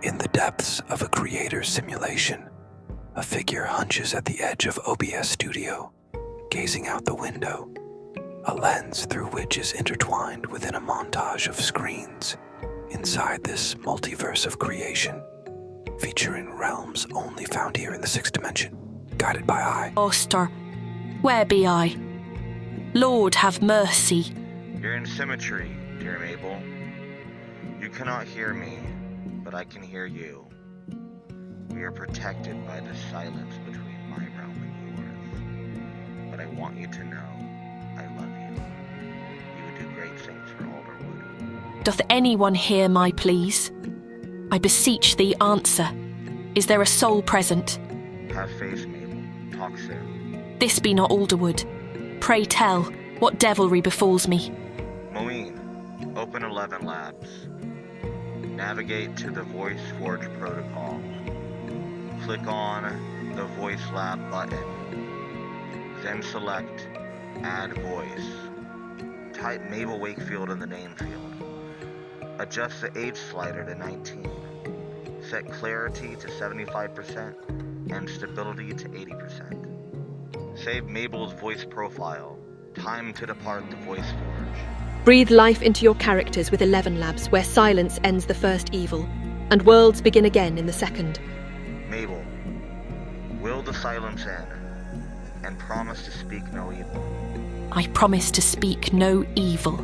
In the depths of a creator's simulation, a figure hunches at the edge of OBS Studio, gazing out the window, a lens through which is intertwined within a montage of screens inside this multiverse of creation, featuring realms only found here in the sixth dimension, guided by I. Master, where be I? Lord, have mercy. You're in Symmetry, dear Mabel. You cannot hear me, but I can hear you. We are protected by the silence between my realm and yours. But I want you to know I love you. You would do great things for Alderwood. Doth anyone hear my pleas? I beseech thee, answer. Is there a soul present? Have faith, Mabel. Talk soon. This be not Alderwood. Pray tell, what devilry befalls me? Moeen, open ElevenLabs. Navigate to the Voice Forge protocol. Click on the Voice Lab button. Then select Add Voice. Type Mabel Wakefield in the name field. Adjust the age slider to 19. Set clarity to 75% and stability to 80%. Save Mabel's voice profile. Time to depart the Voice Forge. Breathe life into your characters with ElevenLabs, where silence ends the first evil, and worlds begin again in the second. Mabel, will the silence end, and promise to speak no evil. I promise to speak no evil.